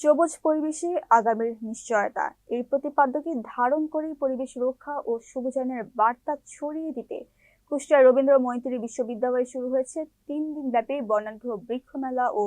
সবুজ পরিবেশে আগামীর নিশ্চয়তা এই প্রতিপাদ্যকে ধারণ করেই পরিবেশ রক্ষা ও সবুজায়নের বার্তা ছড়িয়ে দিতে কুষ্টিয়ার রবীন্দ্র মৈত্রী বিশ্ববিদ্যালয়ে শুরু হয়েছে 3 দিন ব্যাপী বর্ণাঢ্য বৃক্ষ মেলা ও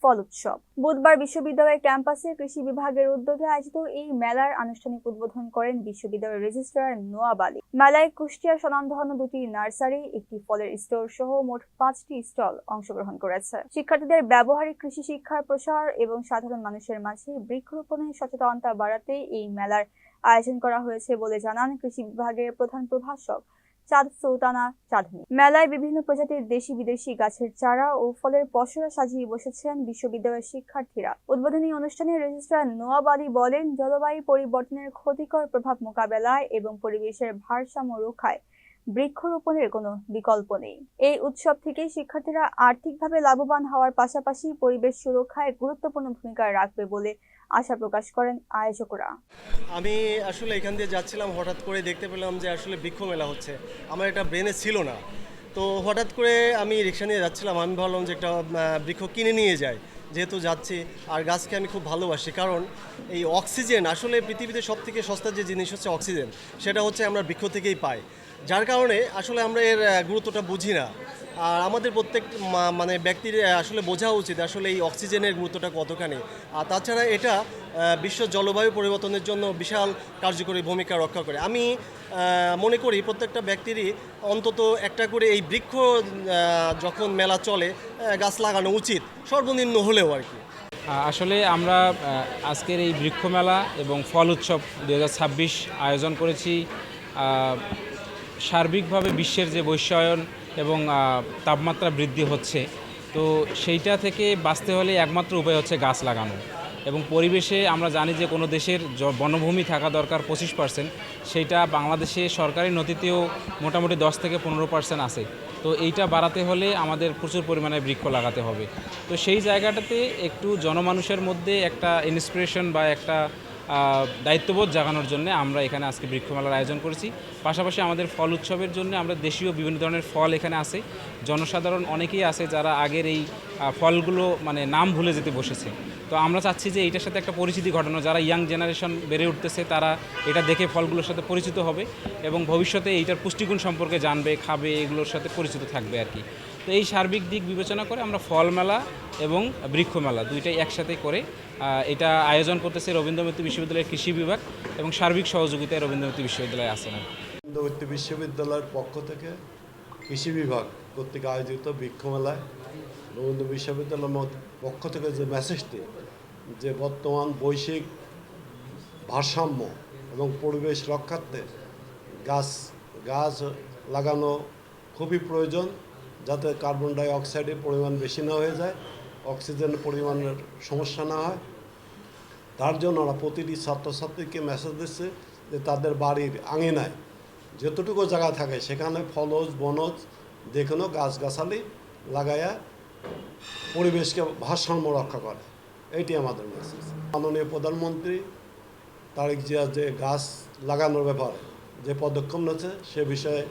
ফল উৎসব। বুধবার বিশ্ববিদ্যালয়ের ক্যাম্পাসে কৃষি বিভাগের উদ্যোগে আয়োজিত এই মেলার আনুষ্ঠানিক উদ্বোধন করেন বিশ্ববিদ্যালয়ের রেজিস্ট্রার নোয়াব আলী। মেলায় কুষ্টিয়ার স্বনামধন্য 2টি নার্সারি, একটি ফলের স্টোর সহ মোট 5টি স্টল অংশগ্রহণ করেছে। শিক্ষার্থীদের ব্যবহারিক কৃষি শিক্ষার প্রসার এবং সাধারণ মানুষের মাঝে বৃক্ষরোপণের সচেতনতা বাড়াতে এই মেলার আয়োজন করা হয়েছে বলে জানান কৃষি বিভাগের প্রধান প্রভাষক চাঁদ সুলতানা চাঁদনী। মেলায় বিভিন্ন প্রজাতির দেশি বিদেশি গাছের চারা ও ফলের পসরা সাজিয়ে বসেছেন বিশ্ববিদ্যালয়ের শিক্ষার্থীরা। উদ্বোধনী অনুষ্ঠানে রেজিস্ট্রার নোয়াব আলী বলেন, জলবায়ু পরিবর্তনের ক্ষতিকর প্রভাব মোকাবেলায় এবং পরিবেশের ভারসাম্য রক্ষায় বৃক্ষরোপণের কোনো বিকল্প নেই। এই উৎসব থেকে শিক্ষার্থীরা আর্থিকভাবে লাভবান হওয়ার পাশাপাশি পরিবেশ সুরক্ষায় গুরুত্বপূর্ণ ভূমিকা রাখবে বলে আশা প্রকাশ করেন আয়োজকরা। আমি আসলে এখান দিয়ে যাচ্ছিলাম, হঠাৎ করে দেখতে পেলাম যে আসলে বৃক্ষ মেলা হচ্ছে। আমার এটা ব্রেনে ছিল না, তো হঠাৎ করে আমি রিক্সা নিয়ে যাচ্ছিলাম। আমি ভাবলাম যে একটা বৃক্ষ কিনে নিয়ে যাই, যেহেতু যাচ্ছি। আর গাছকে আমি খুব ভালোবাসি, কারণ এই অক্সিজেন আসলে পৃথিবীতে সবথেকে সস্তা যে জিনিস হচ্ছে অক্সিজেন, সেটা হচ্ছে আমরা বৃক্ষ থেকেই পাই। যার কারণে আসলে আমরা এর গুরুত্বটা বুঝি না। আর আমাদের প্রত্যেক মানে ব্যক্তির আসলে বোঝা উচিত আসলে এই অক্সিজেনের গুরুত্বটা কতখানি। আর তাছাড়া এটা বিশ্ব জলবায়ু পরিবর্তনের জন্য বিশাল কার্যকরী ভূমিকা রক্ষা করে। আমি মনে করি প্রত্যেকটা ব্যক্তিরই অন্তত একটা করে এই বৃক্ষ যখন মেলা চলে গাছ লাগানো উচিত, সর্বনিম্ন হলেও আর কি। আসলে আমরা আজকের এই বৃক্ষ মেলা এবং ফল উৎসব 2026 আয়োজন করেছি সার্বিকভাবে বিশ্বের যে বৈশ্বায়ন এবং তাপমাত্রা বৃদ্ধি হচ্ছে, তো সেইটা থেকে বাঁচতে হলে একমাত্র উপায় হচ্ছে গাছ লাগানো। এবং পরিবেশে আমরা জানি যে কোনো দেশের বনভূমি থাকা দরকার 25%, সেইটা বাংলাদেশে সরকারি নথিতেও মোটামুটি 10 থেকে 15% আছে। তো এইটা বাড়াতে হলে আমাদের প্রচুর পরিমাণে বৃক্ষ লাগাতে হবে। তো সেই জায়গাটাতে একটু জনমানুষের মধ্যে একটা ইন্সপিরেশন বা একটা দায়িত্ববোধ জাগানোর জন্য আমরা এখানে আজকে বৃক্ষমেলার আয়োজন করেছি। পাশাপাশি আমাদের ফল উৎসবের জন্য আমরা দেশীয় বিভিন্ন ধরনের ফল এখানে আছে। জনসাধারণ অনেকেই আছে যারা আগের এই ফলগুলো মানে নাম ভুলে যেতে বসেছে। তো আমরা চাচ্ছি যে এইটার সাথে একটা পরিচিতি ঘটানো, যারা ইয়াং জেনারেশন বেড়ে উঠতেছে তারা এটা দেখে ফলগুলোর সাথে পরিচিত হবে এবং ভবিষ্যতে এইটার পুষ্টিগুণ সম্পর্কে জানবে, খাবে, এগুলোর সাথে পরিচিত থাকবে আর কি। তো এই সার্বিক দিক বিবেচনা করে আমরা ফল মেলা এবং বৃক্ষ মেলা দুইটাই একসাথে করে এটা আয়োজন করতেছে রবীন্দ্র মৈত্রী বিশ্ববিদ্যালয়ের কৃষি বিভাগ এবং সার্বিক সহযোগিতায় রবীন্দ্র মৈত্রী বিশ্ববিদ্যালয় আছে না। রবীন্দ্র মৈত্রী বিশ্ববিদ্যালয়ের পক্ষ থেকে কৃষি বিভাগ কর্তৃক আয়োজিত বৃক্ষ মেলায় রবীন্দ্র বিশ্ববিদ্যালয়ের পক্ষ থেকে যে মেসেজটি, যে বর্তমান বৈশ্বিক ভারসাম্য এবং পরিবেশ রক্ষার্থে গাছ লাগানো খুবই প্রয়োজন, যাতে কার্বন ডাই অক্সাইডের পরিমাণ বেশি না হয়ে যায়, অক্সিজেনের পরিমাণের সমস্যা না হয়। তার জন্য ওরা প্রতিটি ছাত্রছাত্রীকে মেসেজ দিচ্ছে যে তাদের বাড়ির আঙিনায় যতটুকু জায়গা থাকে সেখানে ফলজ বনজ যে কোনো গাছগাছালি লাগাইয়া পরিবেশকে ভারসাম্য রক্ষা করে, এইটি আমাদের মেসেজ। মাননীয় প্রধানমন্ত্রী তারেক জিয়া যে গাছ লাগানোর ব্যাপারে যে পদক্ষেপ নিয়েছে সে বিষয়ে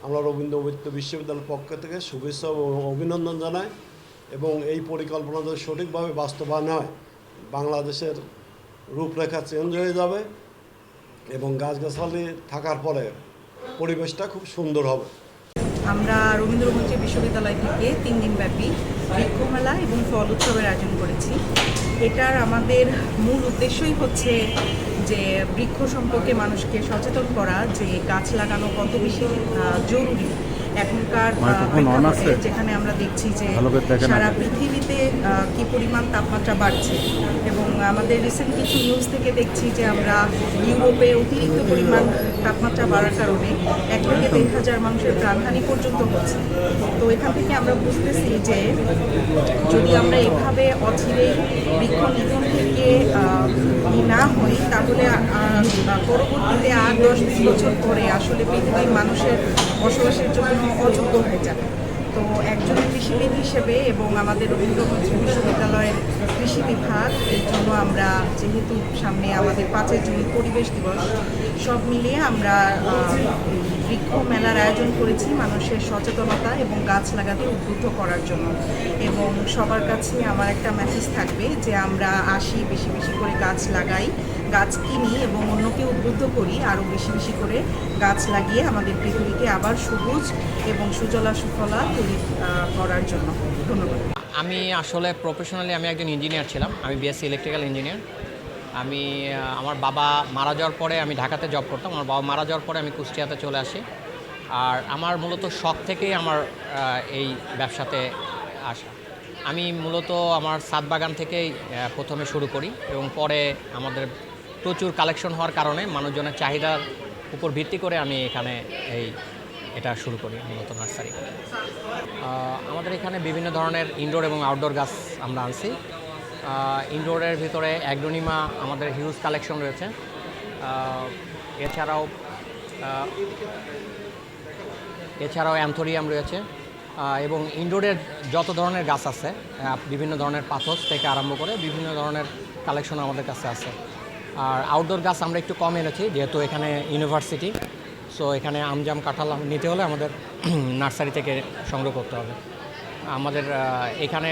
আমরা রবীন্দ্র মৈত্রী বিশ্ববিদ্যালয়ের পক্ষ থেকে শুভেচ্ছা ও অভিনন্দন জানাই। এবং এই পরিকল্পনা যদি সঠিকভাবে বাস্তবায়ন হয়, বাংলাদেশের রূপরেখা চেঞ্জ হয়ে যাবে এবং গাছগাছালি থাকার পরে পরিবেশটা খুব সুন্দর হবে। আমরা রবীন্দ্র মৈত্রী বিশ্ববিদ্যালয় থেকে 3 দিন ব্যাপী বৃক্ষ মেলা এবং ফল উৎসবের আয়োজন করেছি। এটার আমাদের মূল উদ্দেশ্যই হচ্ছে যে বৃক্ষ সম্পর্কে মানুষকে সচেতন করা, যে গাছ লাগানো কত বেশি জরুরি এখনকার প্রেক্ষাপটে, যেখানে আমরা দেখছি যে সারা পৃথিবীতে কি পরিমাণ তাপমাত্রা বাড়ছে। এবং আমাদের রিসেন্ট কিছু নিউজ থেকে দেখছি যে আমরা ইউরোপে অতিরিক্ত পরিমাণ তাপমাত্রা বাড়ার কারণে 1 থেকে 1,000 মানুষের প্রাণহানি পর্যন্ত হচ্ছে। তো এখান থেকে আমরা বুঝতেছি যে যদি আমরা এভাবে অচিরে বৃক্ষ নিধন থেকে না হই, তাহলে পরবর্তীতে 8-10 বছর পরে আসলে পৃথিবীর মানুষের বসবাসের জন্য অযোগ্য হয়ে যাবে। তো একজন কৃষিবিদ হিসেবে এবং আমাদের রবীন্দ্র মৈত্রী বিশ্ববিদ্যালয়ের কৃষি বিভাগ, এর জন্য আমরা যেহেতু সামনে আমাদের 5 জুন পরিবেশ দিবস, সব মিলিয়ে আমরা বৃক্ষ মেলার আয়োজন করেছি মানুষের সচেতনতা এবং গাছ লাগাতে উদ্বুদ্ধ করার জন্য। এবং সবার কাছে আমার একটা মেসেজ থাকবে যে আমরা আসি, বেশি বেশি করে গাছ লাগাই, গাছ কিনি এবং অন্যকে উদ্বুদ্ধ করি আরও বেশি বেশি করে গাছ লাগিয়ে আমাদের পৃথিবীকে আবার সবুজ এবং সুজলা সুফলা তৈরি করার জন্য। ধন্যবাদ। আমি আসলে প্রফেশনালি আমি একজন ইঞ্জিনিয়ার ছিলাম। আমি বিএসসি ইলেকট্রিক্যাল ইঞ্জিনিয়ার। আমি আমার বাবা মারা যাওয়ার পরে আমি ঢাকাতে জব করতাম। আমার বাবা মারা যাওয়ার পরে আমি কুষ্টিয়াতে চলে আসি। আর আমার মূলত শখ থেকেই আমার এই ব্যবসাতে আসা। আমি মূলত আমার ছাদ বাগান থেকেই প্রথমে শুরু করি এবং পরে আমাদের প্রচুর কালেকশন হওয়ার কারণে মানুষজনের চাহিদার উপর ভিত্তি করে আমি এখানে এটা শুরু করি মূলত নার্সারি। আমাদের এখানে বিভিন্ন ধরনের ইনডোর এবং আউটডোর গাছ আমরা আনছি। ইনডোরের ভিতরে অ্যাগ্লোনিমা আমাদের হিউজ কালেকশন রয়েছে। এছাড়াও অ্যান্থোরিয়াম রয়েছে এবং ইনডোরের যত ধরনের গাছ আছে, বিভিন্ন ধরনের পাথর থেকে আরম্ভ করে বিভিন্ন ধরনের কালেকশন আমাদের কাছে আছে। আর আউটডোর গাছ আমরা একটু কম এনেছি যেহেতু এখানে ইউনিভার্সিটি, সো এখানে আমজাম কাঁঠাল নিতে হলে আমাদের নার্সারি থেকে সংগ্রহ করতে হবে। আমাদের এখানে